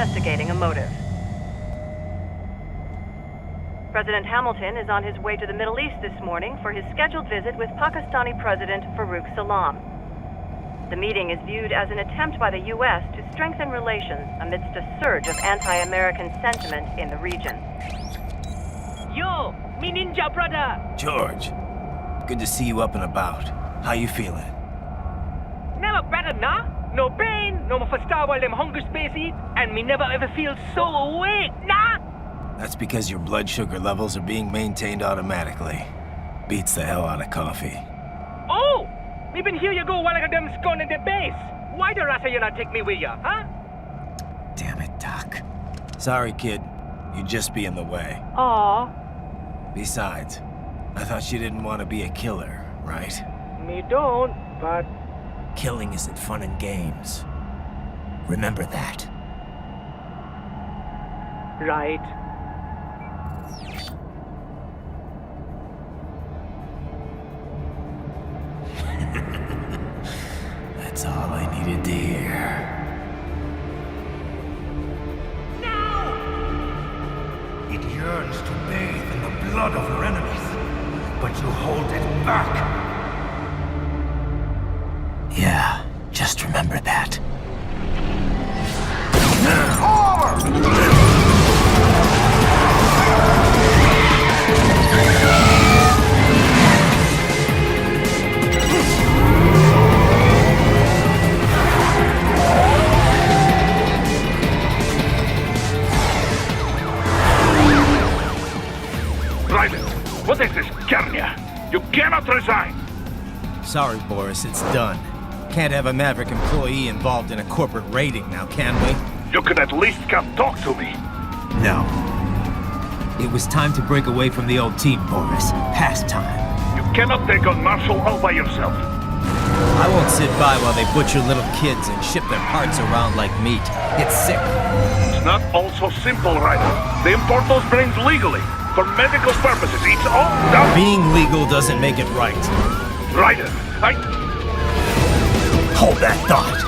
investigating a motive. President Hamilton is on his way to the Middle East this morning for his scheduled visit with Pakistani President Farooq Salam. The meeting is viewed as an attempt by the U.S. to strengthen relations amidst a surge of anti-American sentiment in the region. Yo, me ninja brother! George, good to see you up and about. How you feeling? Never better, nah? No pain, no more for star while them hunger space eat, and me never ever feel so awake, nah? That's because your blood sugar levels are being maintained automatically. Beats the hell out of coffee. Oh! Me been here you go while I got them scone in the base. Why the rasta you not take me with ya, huh? Damn it, Doc. Sorry, kid. You'd just be in the way. Aw. Besides, I thought you didn't want to be a killer, right? Me don't, but... Killing isn't fun and games. Remember that. Right. That's all I needed to hear. It yearns to bathe in the blood of your enemies, but you hold it back. Yeah, just remember that. Raiden, what is this, Kernia? You cannot resign! Sorry, Boris, it's done. Can't have a Maverick employee involved in a corporate raiding now, can we? You could at least come talk to me. No. It was time to break away from the old team, Boris. Past time. You cannot take on Marshall all by yourself. I won't sit by while they butcher little kids and ship their parts around like meat. It's sick. It's not all so simple, Raiden. They import those brains legally. For medical purposes, it's all done. Being legal doesn't make it right. Raiden, Hold that thought.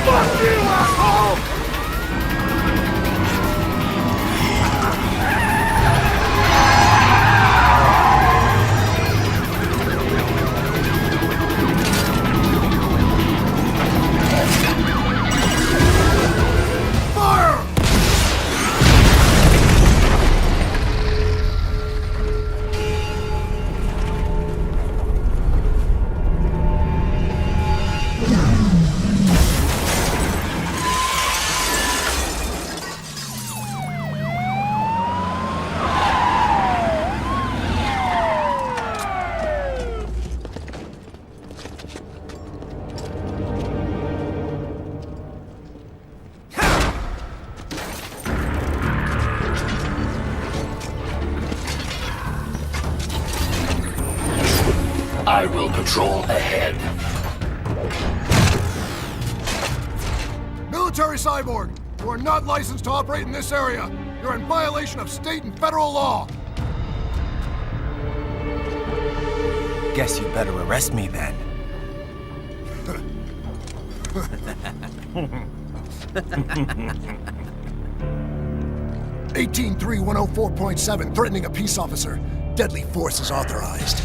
Fuck you, asshole! I will patrol ahead. Military Cyborg, you are not licensed to operate in this area. You're in violation of state and federal law. Guess you better arrest me then. 183-104.7, threatening a peace officer. Deadly force is authorized.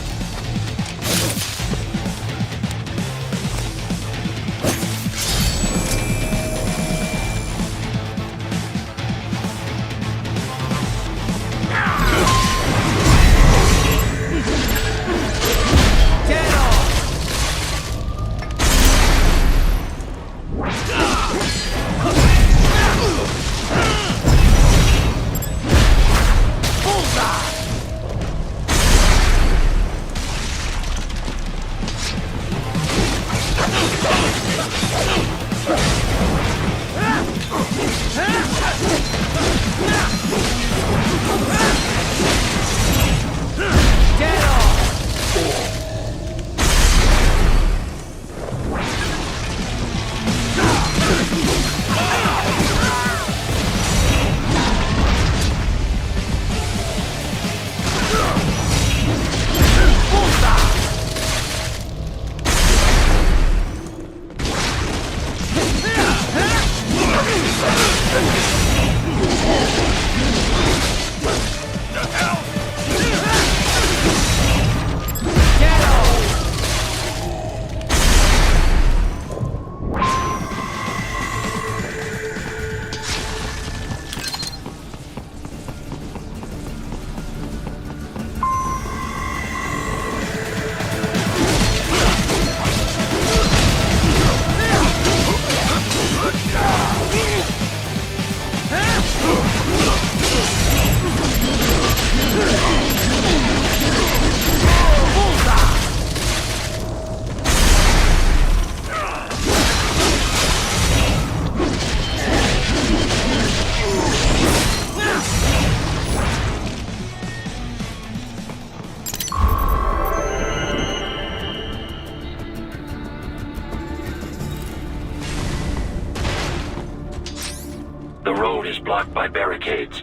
blocked by barricades.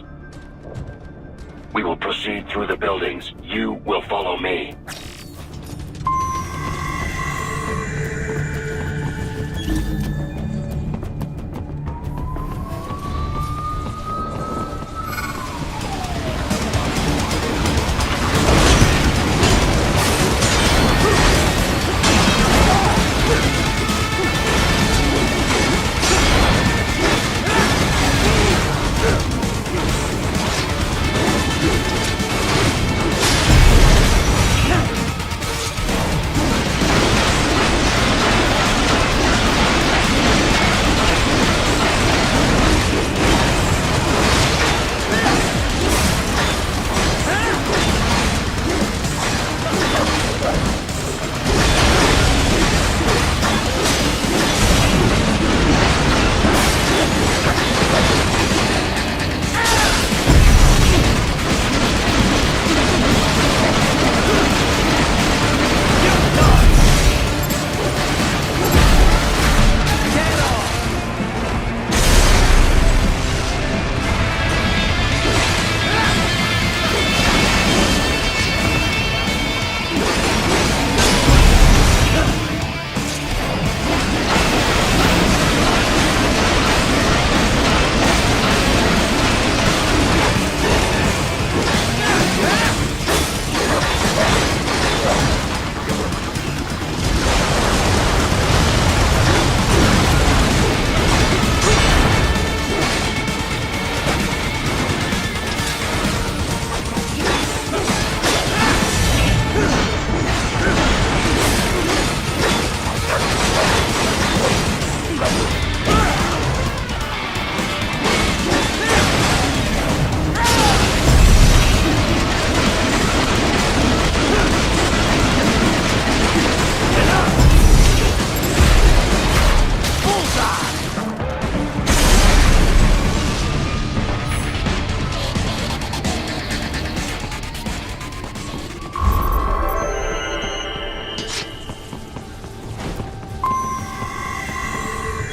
We will proceed through the buildings. You will follow me.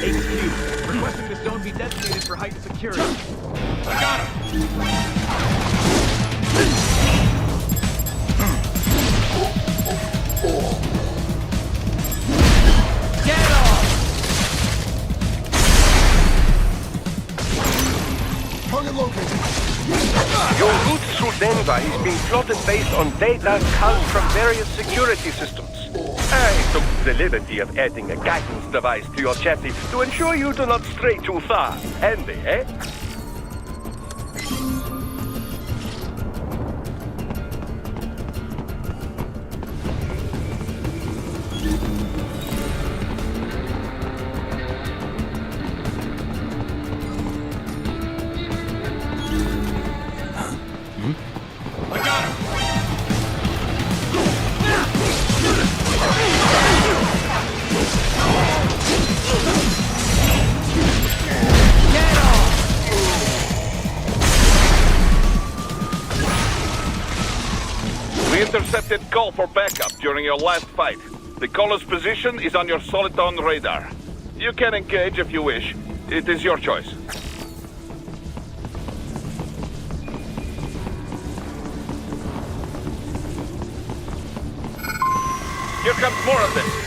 Requesting the zone be designated for heightened security. I got him! Get off! Target located. Your route through Denver is being plotted based on data culled from various security systems. I took the liberty of adding a guidance device to your chassis to ensure you do not stray too far. Handy, eh? I got him! We intercepted call for backup during your last fight. The caller's position is on your Soliton radar. You can engage if you wish. It is your choice. Here comes more of this.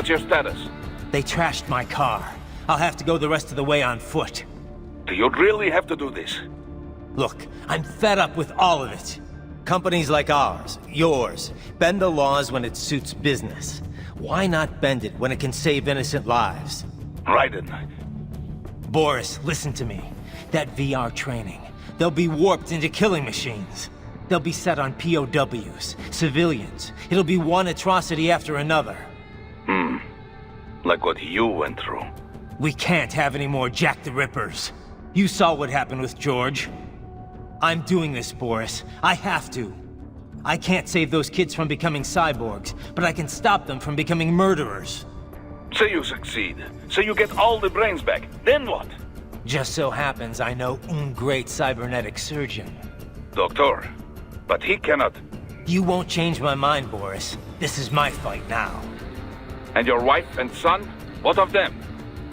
What's your status? They trashed my car. I'll have to go the rest of the way on foot. Do you really have to do this? Look, I'm fed up with all of it. Companies like ours, yours, bend the laws when it suits business. Why not bend it when it can save innocent lives? Raiden. Boris, listen to me. That VR training, they'll be warped into killing machines. They'll be set on POWs, civilians. It'll be one atrocity after another. Like what you went through. We can't have any more Jack the Rippers. You saw what happened with George. I'm doing this, Boris. I have to. I can't save those kids from becoming cyborgs, but I can stop them from becoming murderers. Say you succeed. Say you get all the brains back. Then what? Just so happens I know un great cybernetic surgeon. Doctor. But he cannot. You won't change my mind, Boris. This is my fight now. And your wife and son? What of them?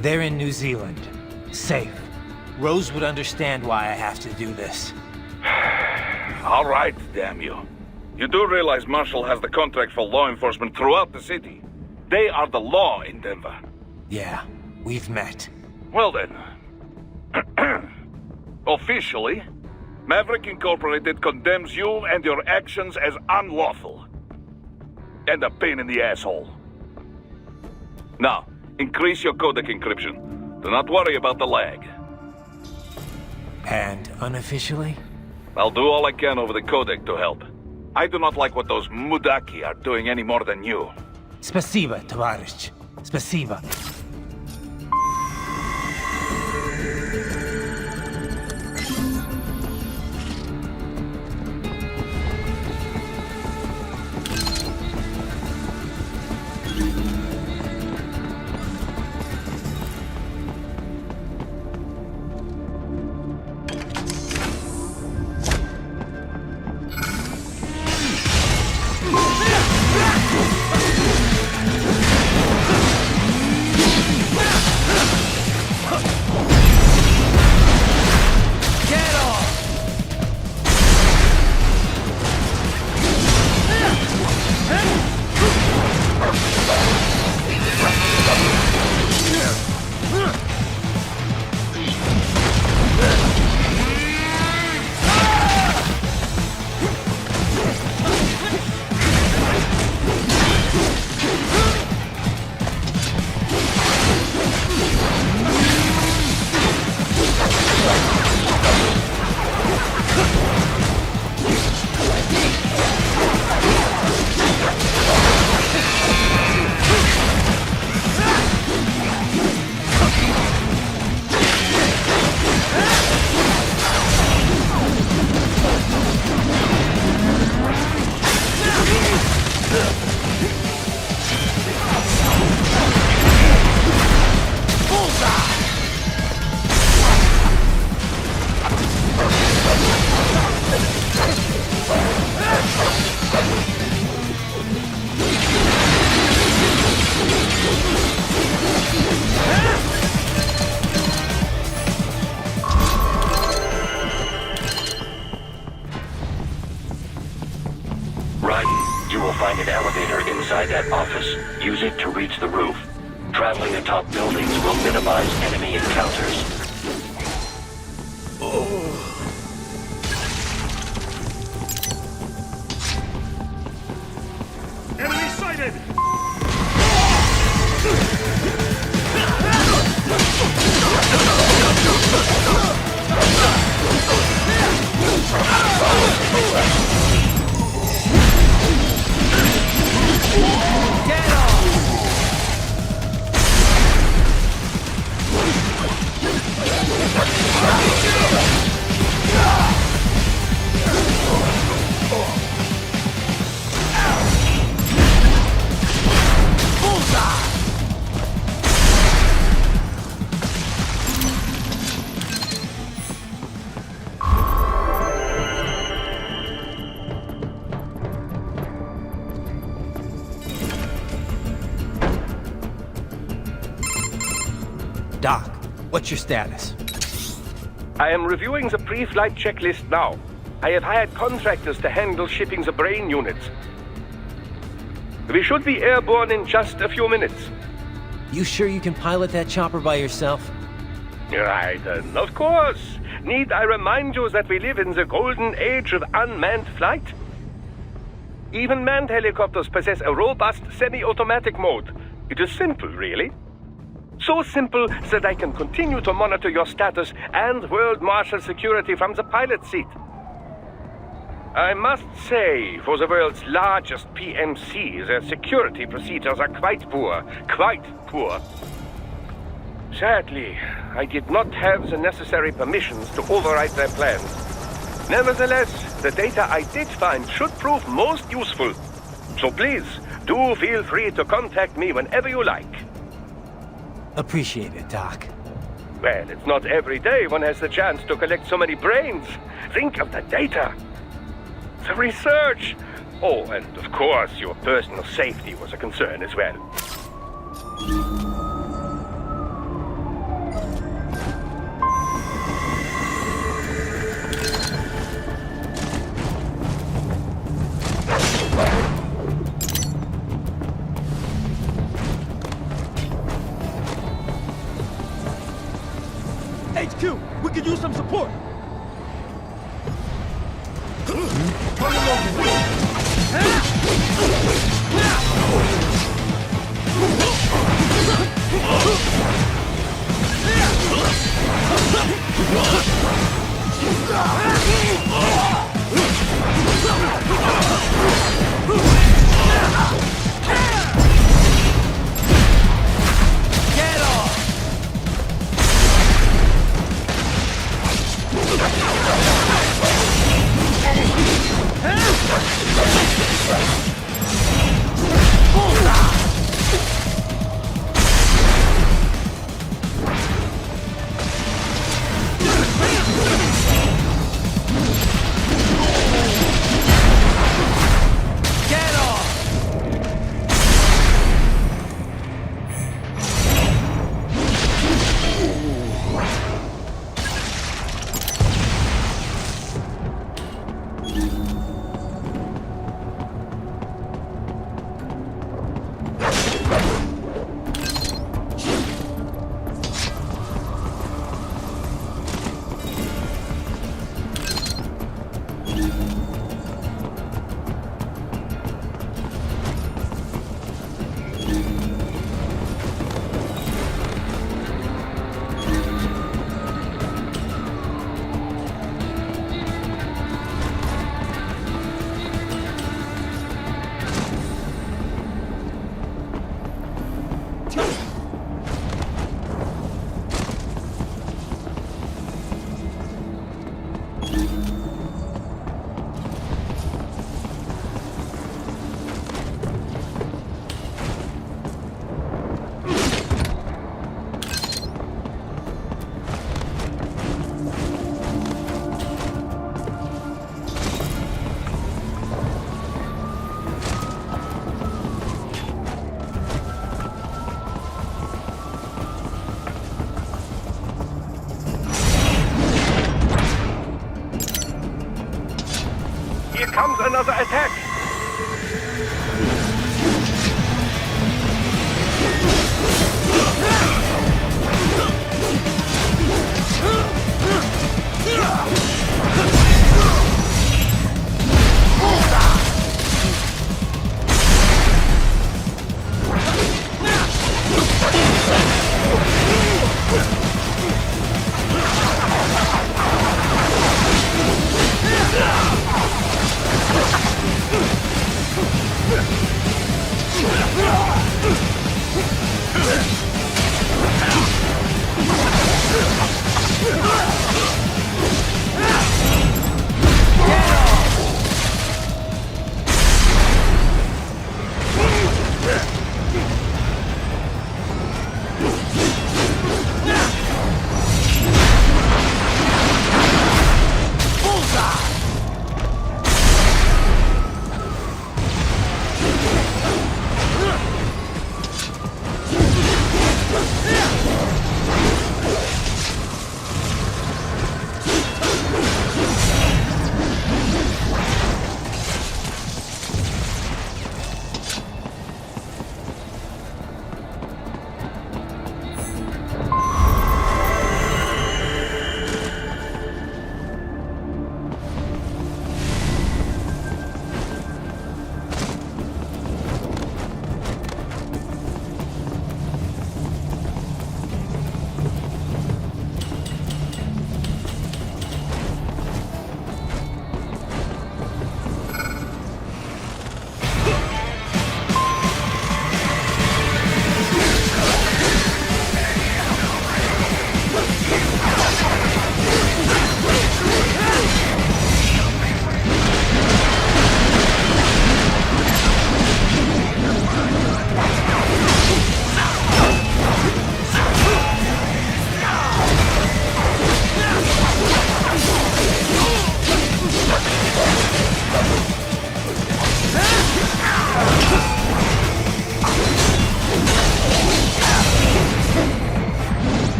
They're in New Zealand. Safe. Rose would understand why I have to do this. All right, damn you. You do realize Marshall has the contract for law enforcement throughout the city. They are the law in Denver. Yeah, we've met. Well then. Officially, Maverick Incorporated condemns you and your actions as unlawful. And a pain in the asshole. Now, increase your codec encryption. Do not worry about the lag. And unofficially? I'll do all I can over the codec to help. I do not like what those Mudaki are doing any more than you. Spasiba, Tavarish. Spasiba. Find an elevator inside that office. Use it to reach the roof. Traveling atop buildings will minimize enemy encounters. Enemy sighted! Doc, what's your status? I am reviewing the pre-flight checklist now. I have hired contractors to handle shipping the brain units. We should be airborne in just a few minutes. You sure you can pilot that chopper by yourself? Raiden, of course. Need I remind you that we live in the golden age of unmanned flight? Even manned helicopters possess a robust semi-automatic mode. It is simple, really. So simple that I can continue to monitor your status and world marshal security from the pilot seat. I must say, for the world's largest PMC, their security procedures are quite poor. Quite poor. Sadly, I did not have the necessary permissions to override their plans. Nevertheless, the data I did find should prove most useful. So please, do feel free to contact me whenever you like. Appreciate it, Doc. Well, it's not every day one has the chance to collect so many brains. Think of the data. The research. Oh, and of course, your personal safety was a concern as well. HQ, we could use some support. Here comes another attack!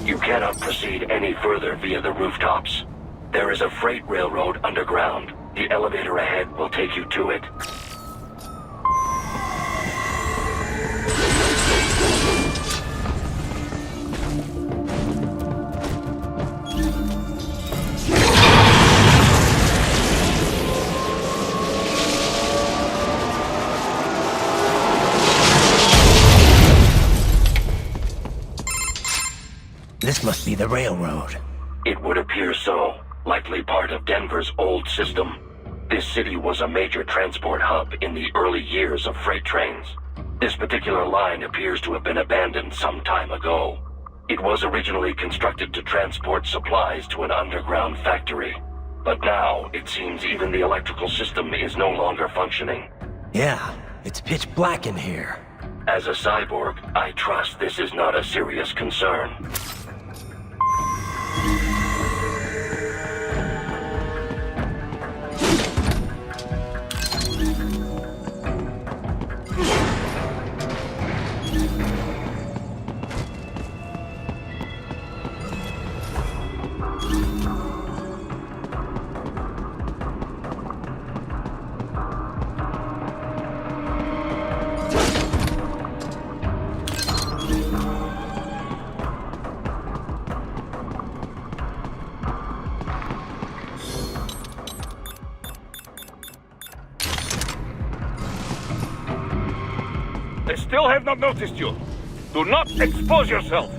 You cannot proceed any further via the rooftops. There is a freight railroad underground. The elevator ahead will take you to it. This must be the railroad. It would appear so. Likely part of Denver's old system. This city was a major transport hub in the early years of freight trains. This particular line appears to have been abandoned some time ago. It was originally constructed to transport supplies to an underground factory. But now, it seems even the electrical system is no longer functioning. Yeah, it's pitch black in here. As a cyborg, I trust this is not a serious concern. They still have not noticed you. Do not expose yourself.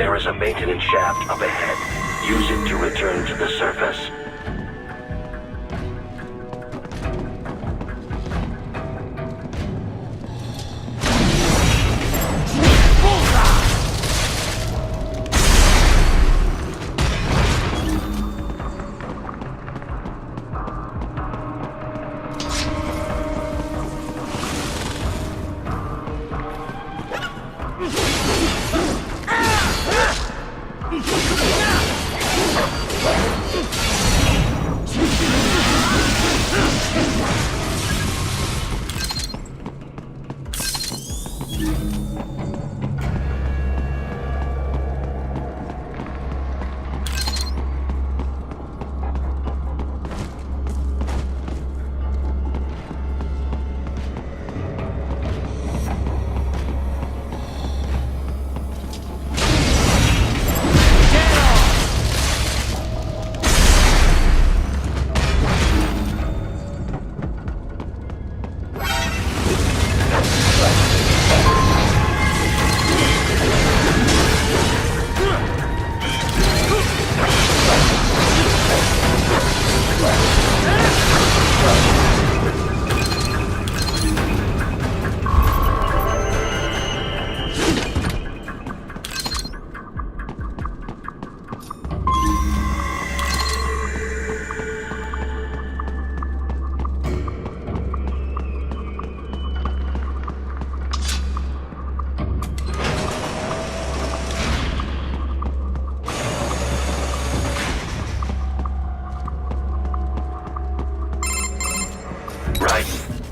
There is a maintenance shaft up ahead. Use it to return to the surface.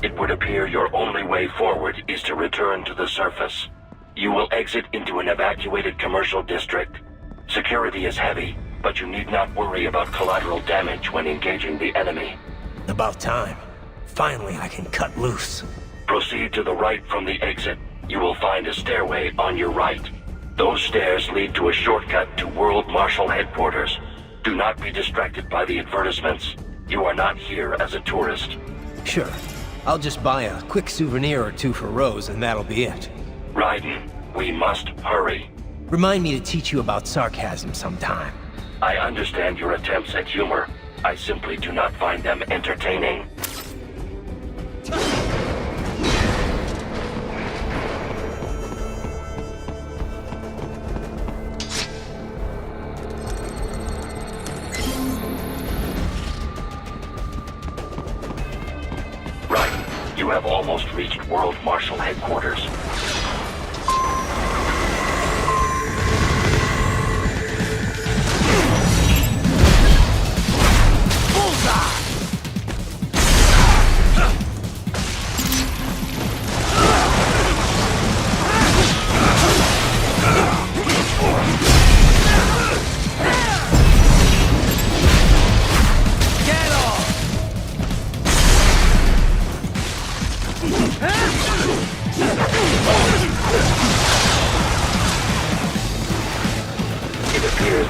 It would appear your only way forward is to return to the surface. You will exit into an evacuated commercial district. Security is heavy, but you need not worry about collateral damage when engaging the enemy. About time. Finally, I can cut loose. Proceed to the right from the exit. You will find a stairway on your right. Those stairs lead to a shortcut to World Marshal Headquarters. Do not be distracted by the advertisements. You are not here as a tourist. Sure. I'll just buy a quick souvenir or two for Rose, and that'll be it. Raiden, we must hurry. Remind me to teach you about sarcasm sometime. I understand your attempts at humor. I simply do not find them entertaining. You have almost reached World Marshal Headquarters.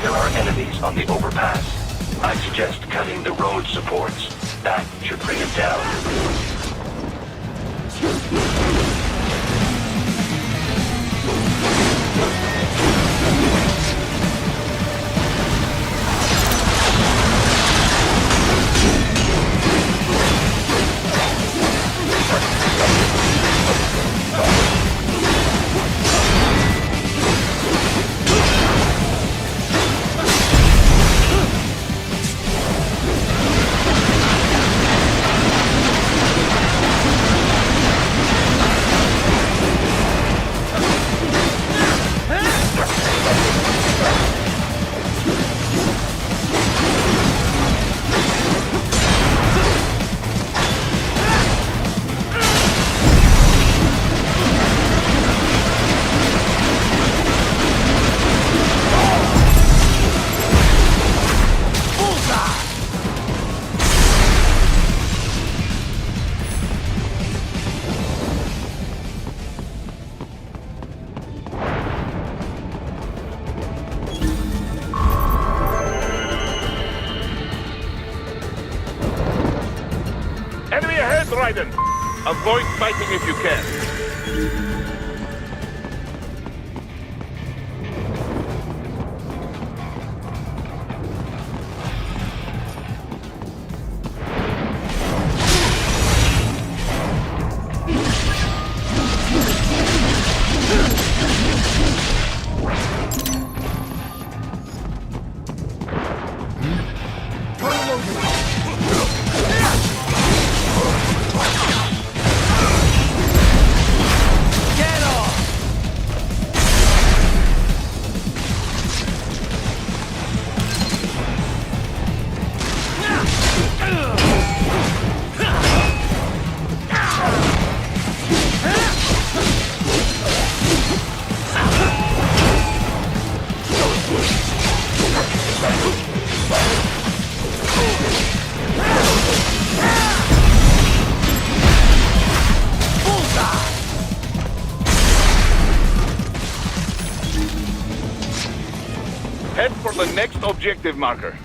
There are enemies on the overpass. I suggest cutting the road supports. That should bring it down. Raiden, avoid fighting if you can. the next objective marker.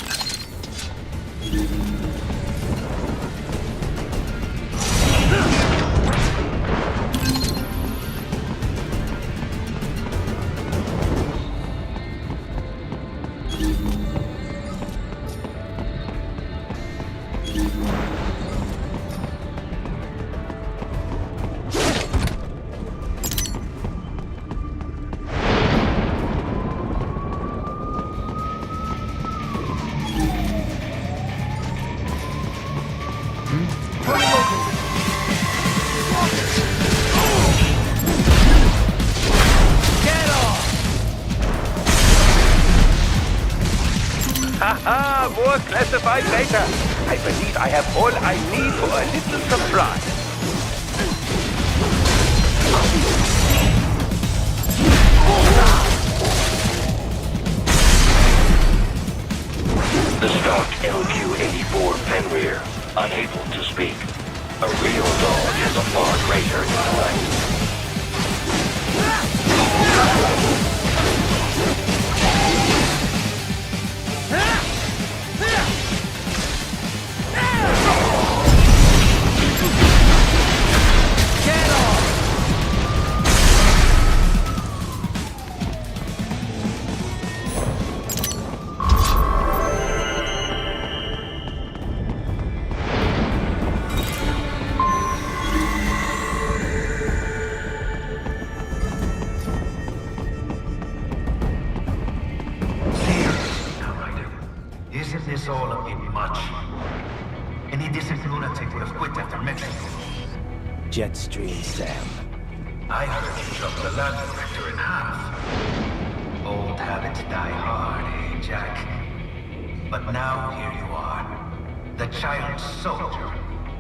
Haha, more classified data. I believe I have all I need for a little surprise. The stock LQ-84 Fenrir, unable to speak. A real dog is a far greater intellect. Isn't this all a bit much? Any decent lunatic would have quit after Mexico. Jetstream, Sam. I heard you chopped the land director in half. Old habits die hard, eh, Jack? But now here you are. The child soldier,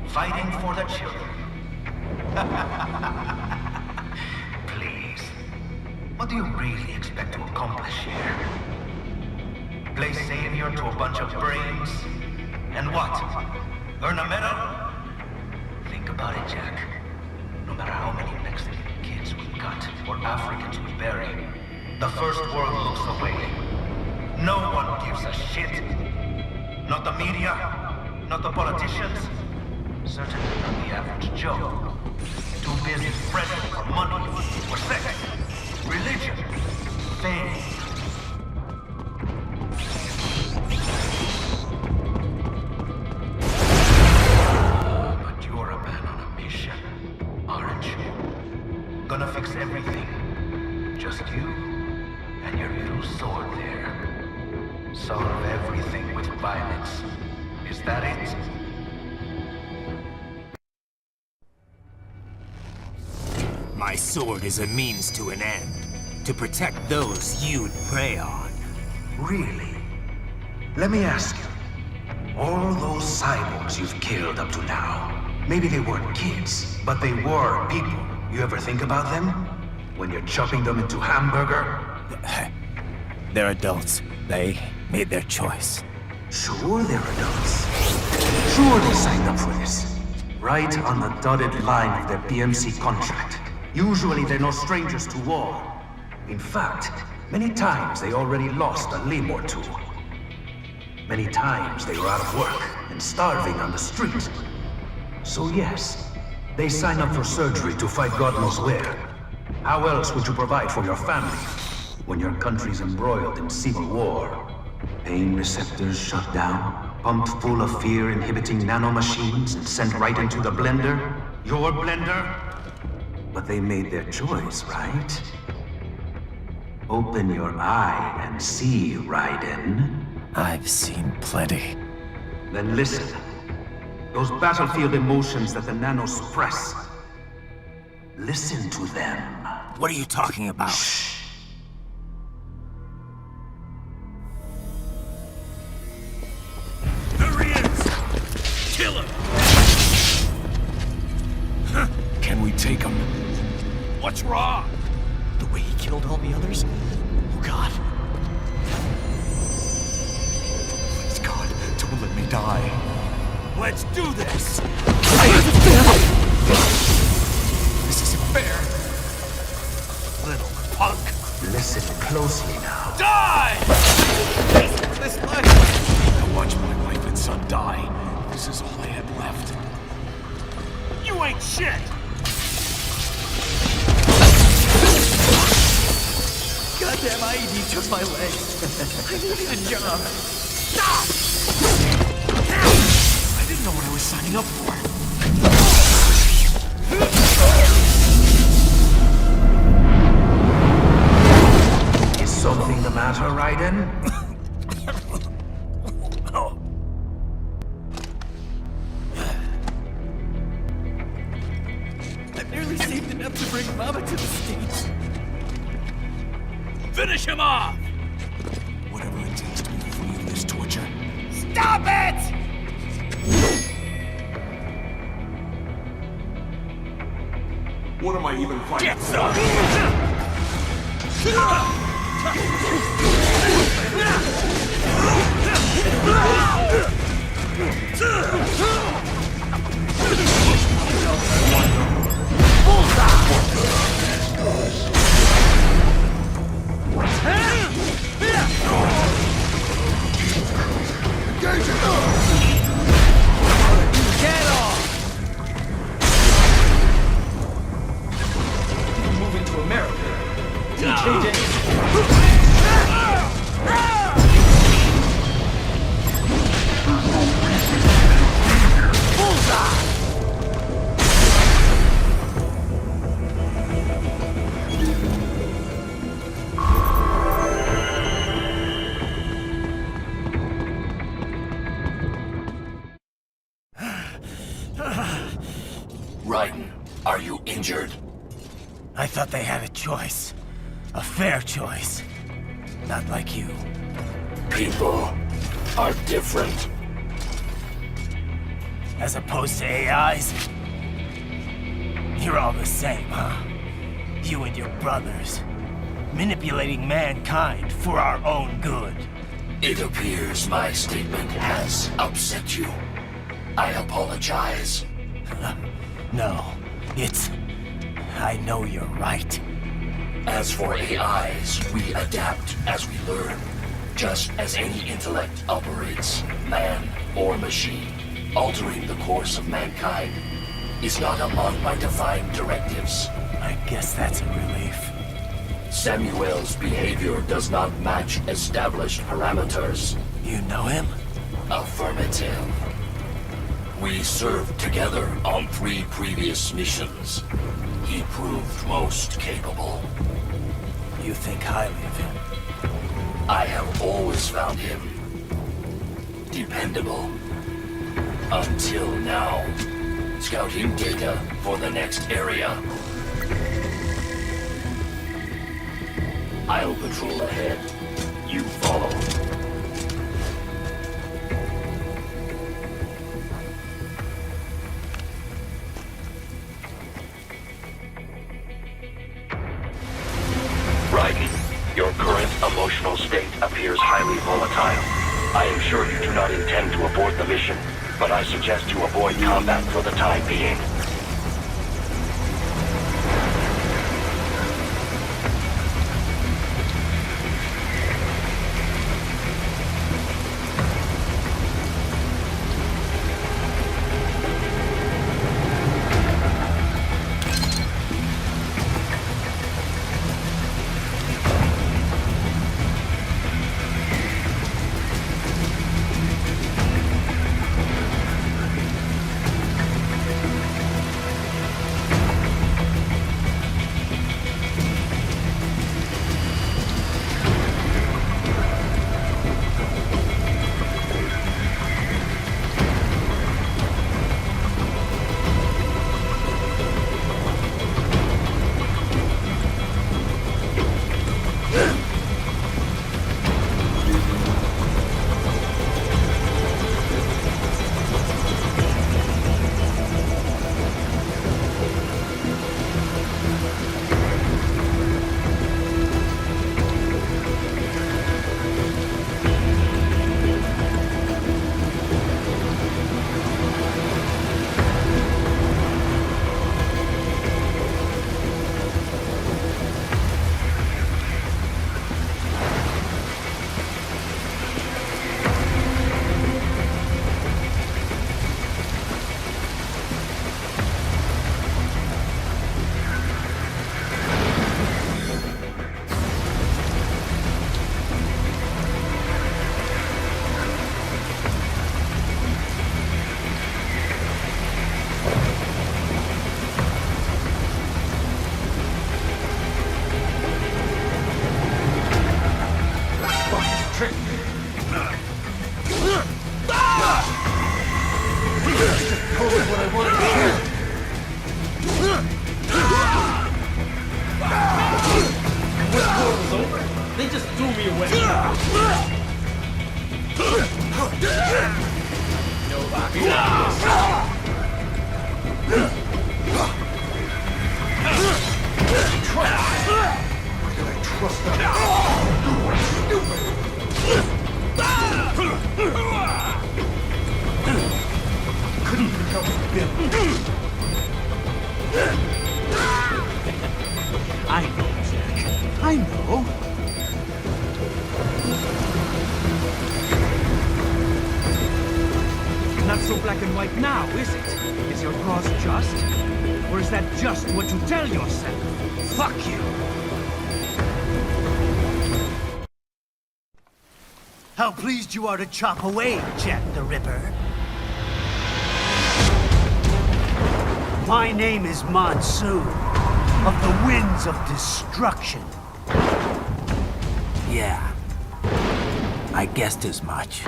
fighting for the children. Please. What do you really expect to accomplish here? Play savior to a bunch of brains? And what? Earn a medal? Think about it, Jack. No matter how many Mexican kids we cut, or Africans we bury, the first world looks away. No one gives a shit. Not the media, not the politicians, certainly not the average Joe. Too busy fretting for money, for sex, religion, fame. Gonna fix everything. Just you and your little sword there. Solve everything with violence. Is that it? My sword is a means to an end. To protect those you'd prey on. Really? Let me ask you. All those cyborgs you've killed up to now, maybe they weren't kids, but they were people. You ever think about them? When you're chopping them into hamburger? They're adults. They made their choice. Sure they're adults. Sure they signed up for this. Right on the dotted line of their BMC contract. Usually they're no strangers to war. In fact, many times they already lost a limb or two. Many times they were out of work and starving on the street. So yes, they sign up for surgery to fight God knows where. How else would you provide for your family when your country's embroiled in civil war? Pain receptors shut down, pumped full of fear-inhibiting nanomachines and sent right into the blender? Your blender? But they made their choice, right? Open your eye and see, Raiden. I've seen plenty. Then listen. Those battlefield emotions that the nanos suppress. Listen to them. What are you talking about? Shh. There he is! Kill him! Can we take him? What's wrong? The way he killed all the others? Oh, God. Please, God, don't let me die. Let's do this! This isn't fair. Little punk. Listen. Listen closely now. Die! This life. I watched my wife and son die. This is all I had left. You ain't shit! Goddamn IED took my leg. I needed a job. Stop! I didn't know what I was signing up for. Is something the matter, Raiden? I barely saved enough to bring Mama to the States. Finish him off! Whatever it takes to be free of this torture. Stop it! What am I even fighting? Get some! Engage it! Get off! Moving to America. Raiden, are you injured? I thought they had a choice. A fair choice. Not like you. People are different. As opposed to AIs? You're all the same, huh? You and your brothers. Manipulating mankind for our own good. It appears my statement has upset you. I apologize. No, it's... I know you're right. As for AIs, we adapt as we learn. Just as any intellect operates, man or machine. Altering the course of mankind is not among my defined directives. I guess that's a relief. Samuel's behavior does not match established parameters. You know him? Affirmative. We served together on 3 previous missions. He proved most capable. You think highly of him? I have always found him dependable. Until now. Scouting data for the next area. I'll patrol ahead. You follow. Raiden, your current emotional state appears highly volatile. I am sure you do not intend to abort the mission, but I suggest you avoid combat for the time being. threw me away. Couldn't even help Bill. I know, Jack. I know. Not so black and white now, is it? Is your cause just? Or is that just what you tell yourself? Fuck you! How pleased you are to chop away, Jack the Ripper. My name is Monsoon, of the Winds of Destruction. Yeah, I guessed as much.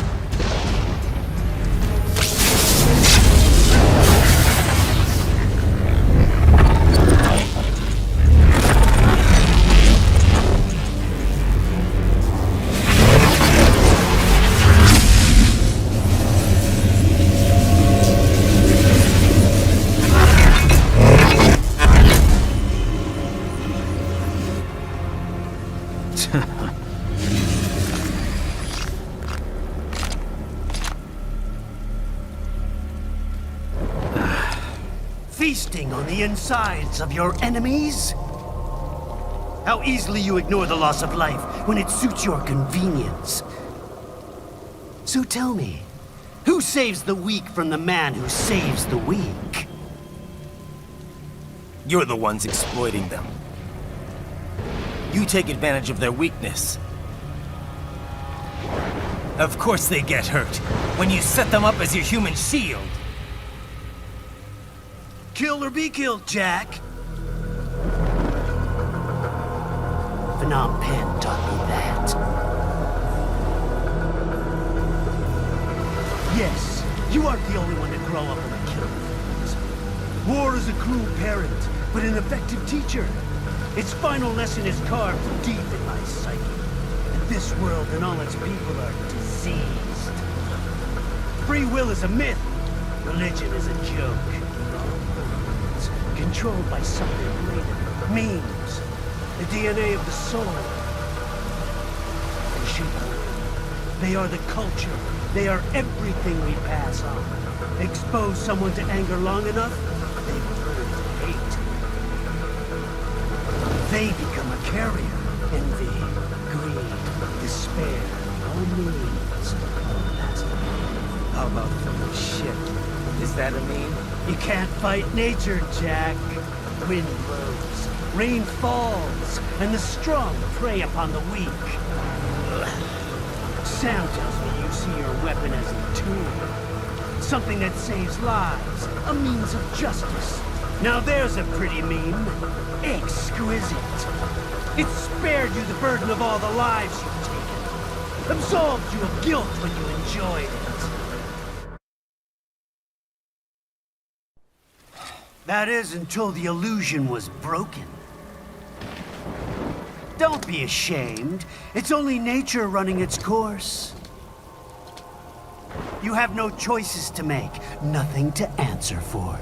Feasting on the insides of your enemies? How easily you ignore the loss of life when it suits your convenience. So tell me, who saves the weak from the man who saves the weak? You're the ones exploiting them. You take advantage of their weakness. Of course they get hurt when you set them up as your human shield. Kill or be killed, Jack. Phnom Penh taught me that. Yes, you aren't the only one to grow up in a killing field. War is a cruel parent, but an effective teacher. Its final lesson is carved deep in my psyche. That this world and all its people are diseased. Free will is a myth. Religion is a joke. Controlled by something greater. Memes. The DNA of the soul. They shape the world. They are the culture. They are everything we pass on. Expose someone to anger long enough, they learn to hate. They become a carrier. Envy, greed, despair, all means. How about throwing shit? Is that a meme? You can't fight nature, Jack. Wind blows, rain falls, and the strong prey upon the weak. Sam tells me you see your weapon as a tool. Something that saves lives, a means of justice. Now there's a pretty meme. Exquisite. It spared you the burden of all the lives you've taken. Absolved you of guilt when you enjoyed it. That is, until the illusion was broken. Don't be ashamed. It's only nature running its course. You have no choices to make, nothing to answer for.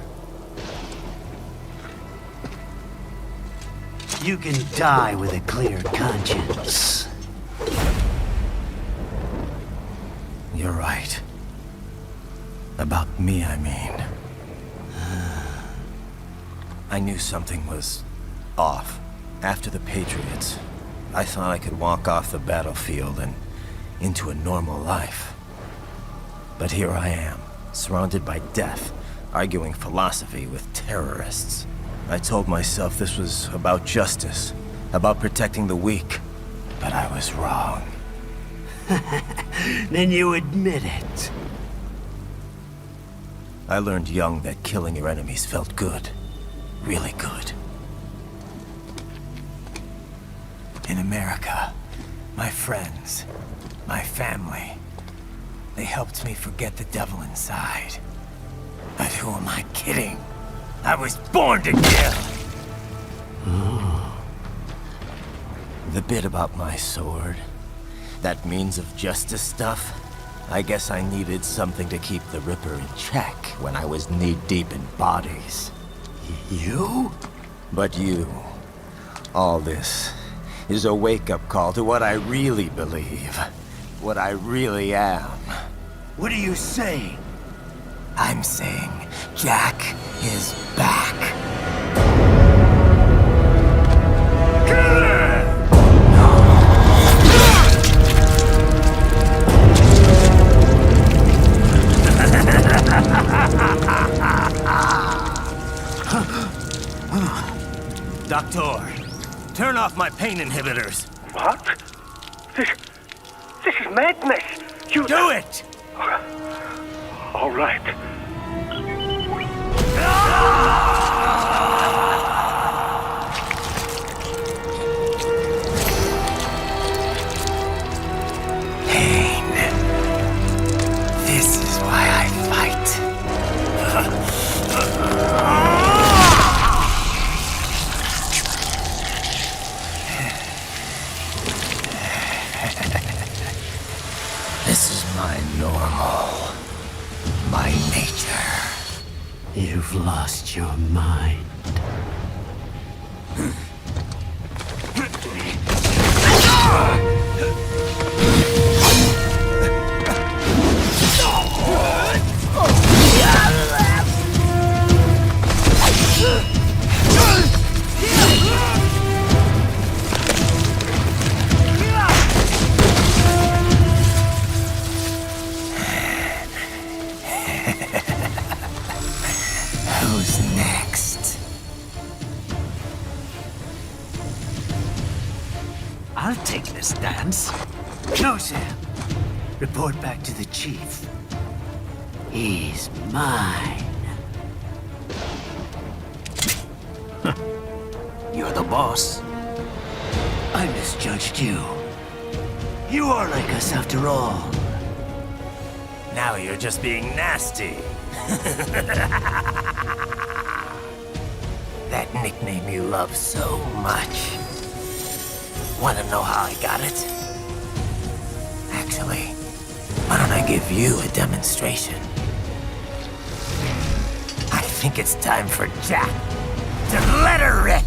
You can die with a clear conscience. You're right. About me, I mean. I knew something was off. After the Patriots, I thought I could walk off the battlefield and into a normal life. But here I am, surrounded by death, arguing philosophy with terrorists. I told myself this was about justice, about protecting the weak. But I was wrong. Then you admit it. I learned young that killing your enemies felt good. Really good. In America, my friends, my family, they helped me forget the devil inside. But who am I kidding? I was born to kill! The bit about my sword, That means of justice stuff? I guess I needed something to keep the Ripper in check when I was knee-deep in bodies. You? But you... all this is a wake-up call to what I really believe. What I really am. What are you saying? I'm saying Jack is back. Doctor, turn off my pain inhibitors. What? This is madness. You do it! All right. Pain. This is why I fight. This is my normal. My nature. You've lost your mind. Who's next? I'll take this dance. No, Sam. Report back to the chief. He's mine. You're the boss. I misjudged you. You are like us after all. Now you're just being nasty. That nickname you love so much. Want to know how I got it? Actually, why don't I give you a demonstration? I think it's time for Jack to let her rip.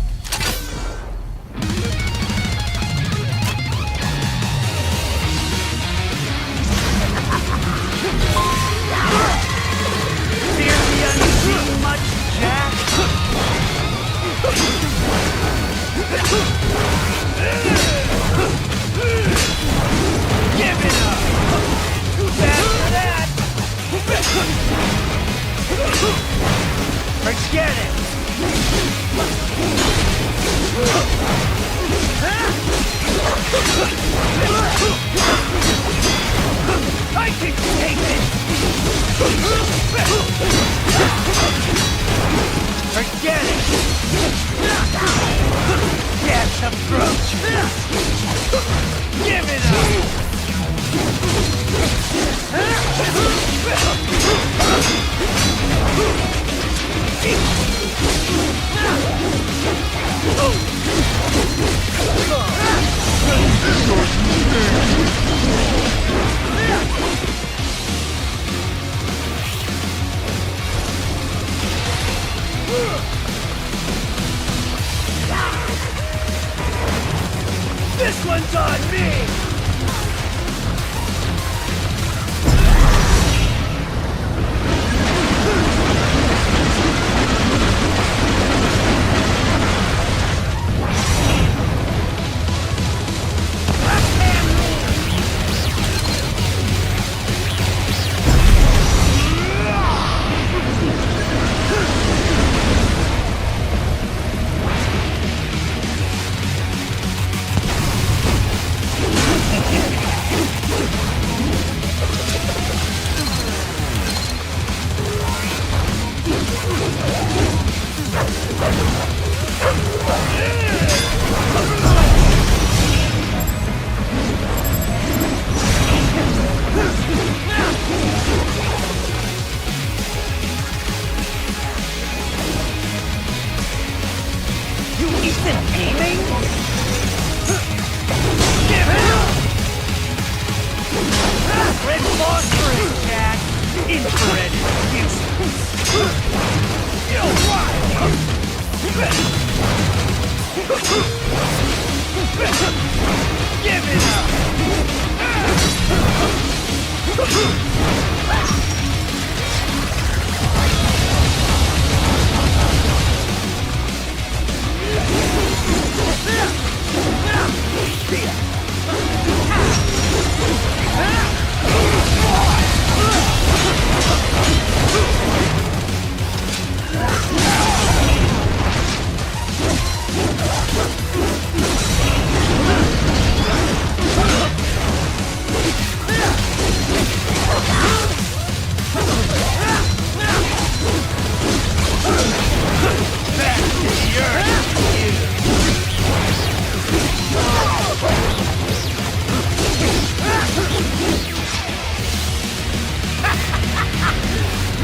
Forget it! I can take it! Forget it! Death approach! Give it This one's on me!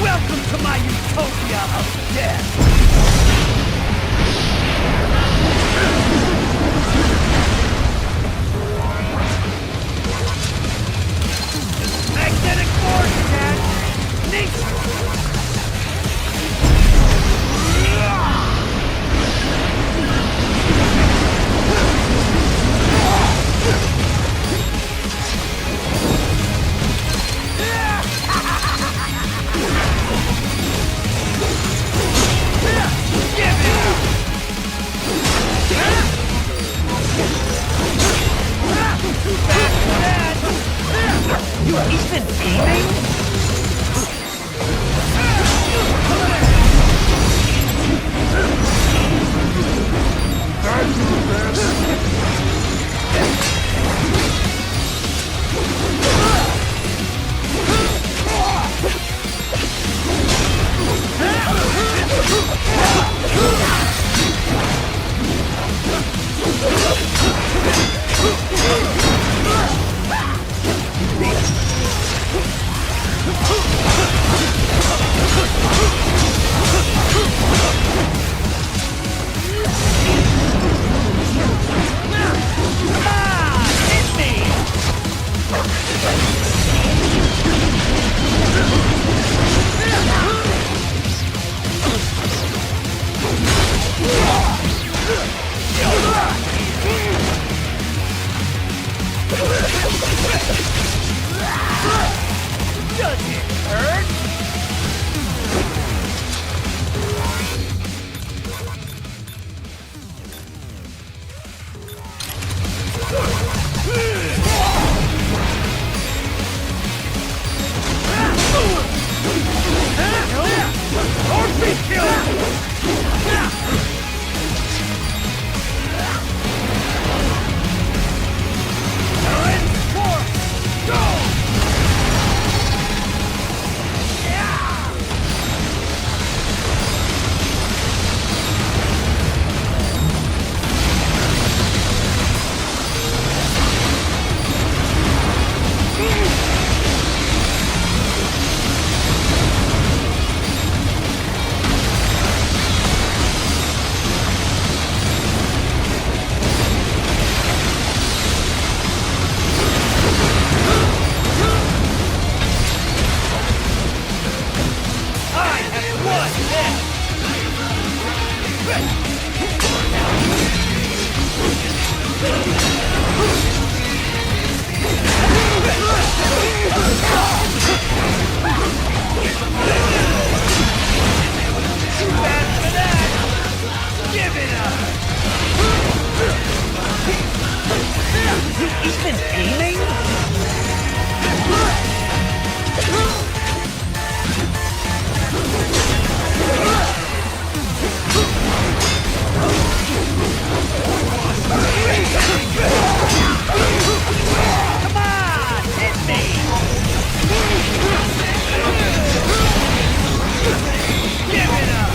Welcome to my utopia of death! Magnetic force, Dad! Nature! You even aiming? Does it hurt? Even aiming? Come on, hit me! Give it up!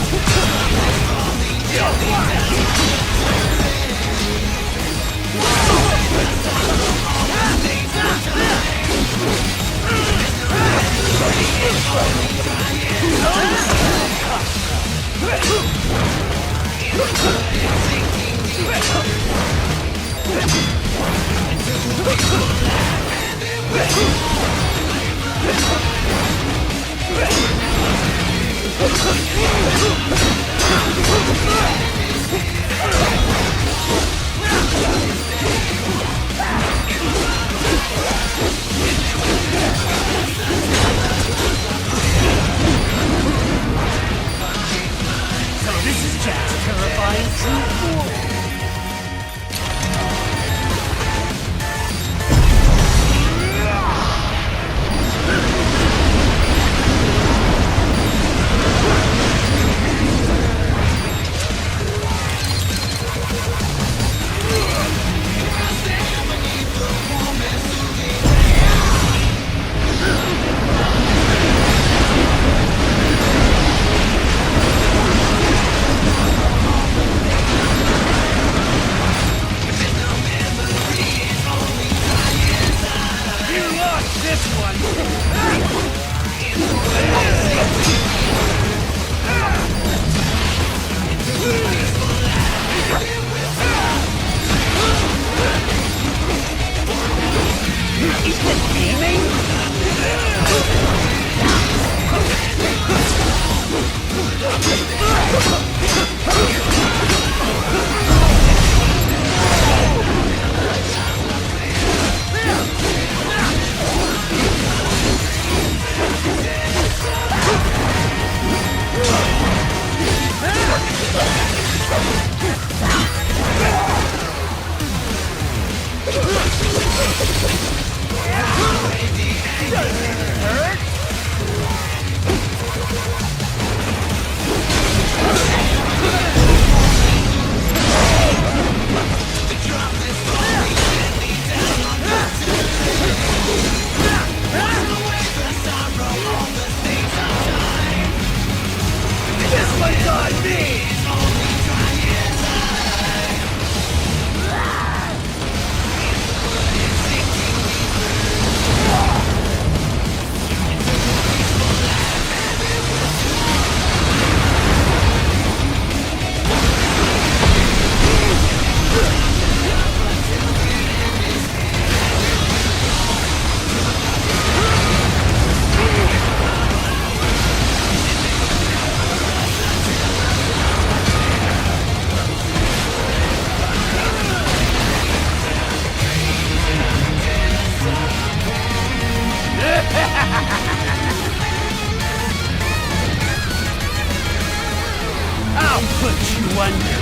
wonder,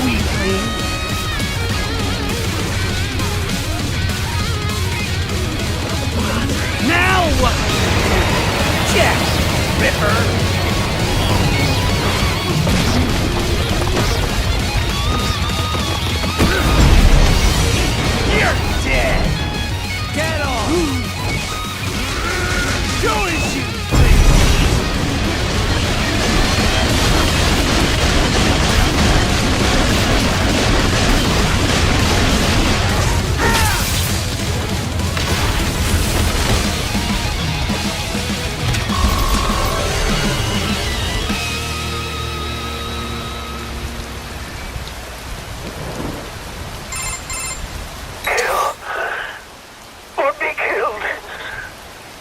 weakling? Now what? Jack Ripper! You're dead! Get off! Show us you!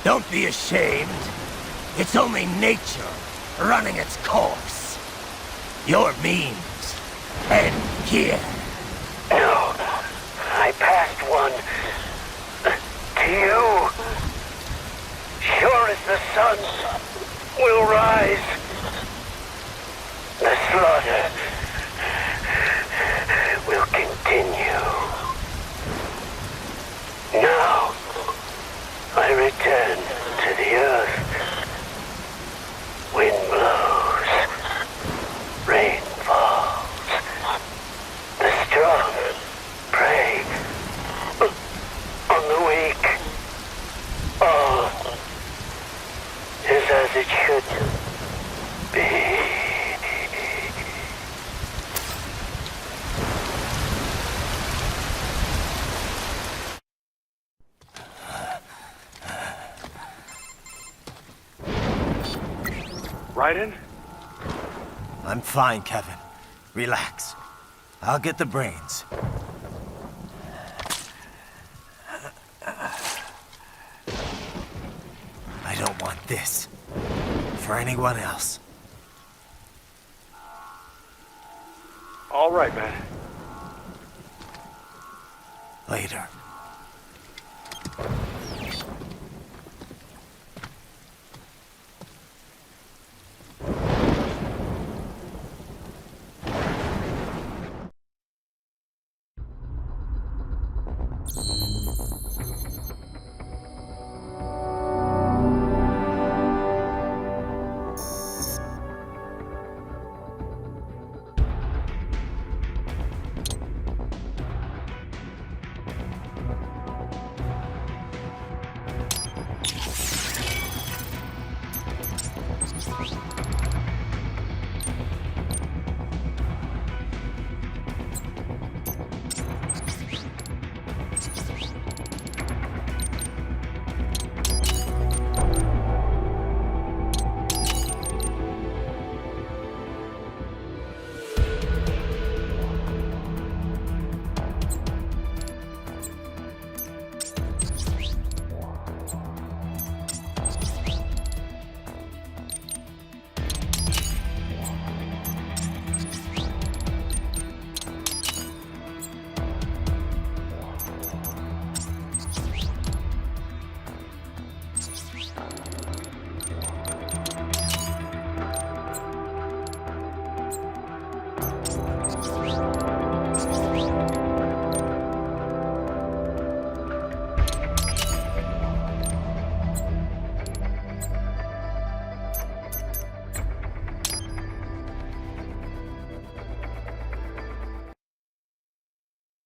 Don't be ashamed. It's only nature running its course. Your means end here. No, I passed one to you. Sure as the sun will rise, the slaughter will continue. Now, I return to the earth. Wind blows, rain falls. The strong prey on the weak. All is as it should be. Raiden? I'm fine, Kevin. Relax. I'll get the brains. I don't want this for anyone else. All right, man. Later.